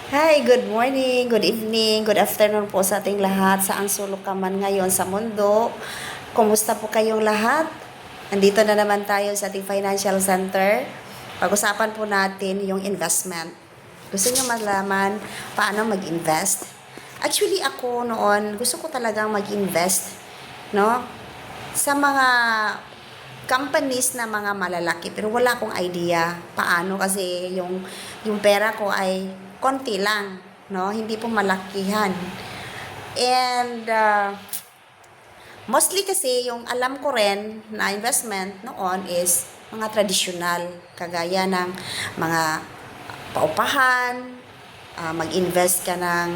Hi, good morning, good evening, good afternoon po sa ating lahat. Saan sulok ka man ngayon sa mundo. Kumusta po kayong lahat? Andito na naman tayo sa ating financial center. Pag-usapan po natin yung investment. Gusto niyo malaman paano mag-invest? Actually, ako noon, gusto ko talagang mag-invest, no? Sa mga companies na mga malalaki, pero wala akong idea paano kasi yung pera ko ay konti lang, no? Hindi po malakihan. And mostly kasi yung alam ko rin na investment noon is mga tradisyonal, kagaya ng mga paupahan, mag-invest ka ng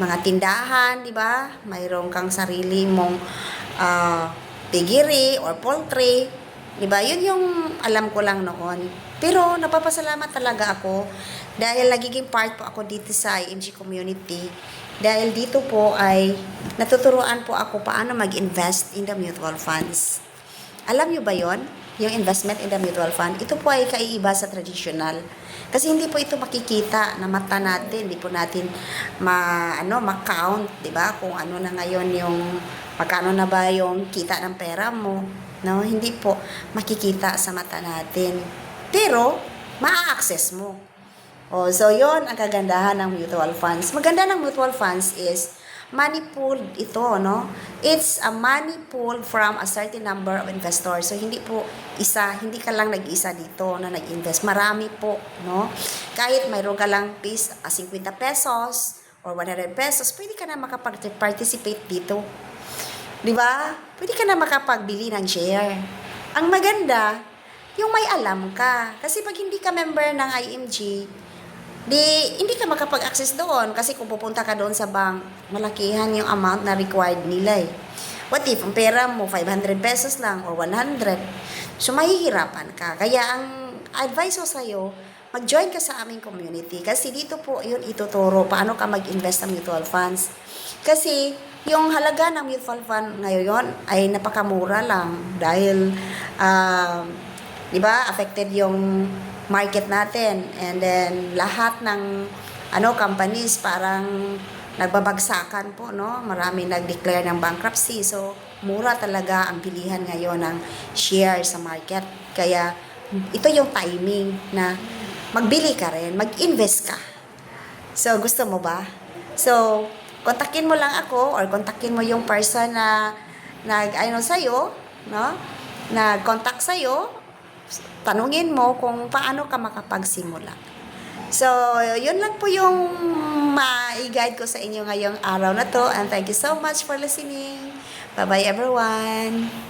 mga tindahan, di ba? Mayroon kang sarili mong piggery or poultry, di ba? Yun yung alam ko lang noon. Pero napapasalamat talaga ako dahil nagiging part po ako dito sa IMG community. Dahil dito po ay natuturuan po ako paano mag-invest in the mutual funds. Alam nyo ba yon? Yung investment in the mutual fund, ito po ay kaiiba sa traditional. Kasi hindi po ito makikita na mata natin, hindi po natin ma-count, 'di ba? Kung ano na ngayon yung magkano na ba yung kita ng pera mo, no? Hindi po makikita sa mata natin. Pero maa-access mo. Oh, so yon ang kagandahan ng mutual funds. Maganda ng mutual funds is money pooled ito, no? It's a money pool from a certain number of investors. So, hindi po isa, hindi ka lang nag-isa dito na nag-invest. Marami po, no? Kahit mayroon ka lang 50 pesos or 100 pesos, pwede ka na makapag-participate dito. Di ba? Pwede ka na makapagbili ng share. Ang maganda, yung may alam ka. Kasi pag hindi ka member ng IMG, hindi ka makapag-access doon kasi kung pupunta ka doon sa bank, malakihan yung amount na required nila eh. What if, ang pera mo, 500 pesos lang or 100? So, mahihirapan ka. Kaya, ang advice ko sa'yo, mag-join ka sa aming community kasi dito po yun ituturo paano ka mag-invest ng mutual funds. Kasi, yung halaga ng mutual fund ngayon ay napakamura lang dahil, di ba, affected yung market natin, and then lahat ng companies parang nagbabagsakan po, no? Marami nag-declare ng bankruptcy. So, mura talaga ang bilihan ngayon ng share sa market. Kaya, ito yung timing na magbili ka rin, mag-invest ka. So, gusto mo ba? So, kontakin mo lang ako or kontakin mo yung person na sa'yo, no? Nag-contact sa'yo, tanungin mo kung paano ka makapagsimula. So, yun lang po yung ma-guide ko sa inyo ngayong araw na to. And thank you so much for listening. Bye-bye everyone.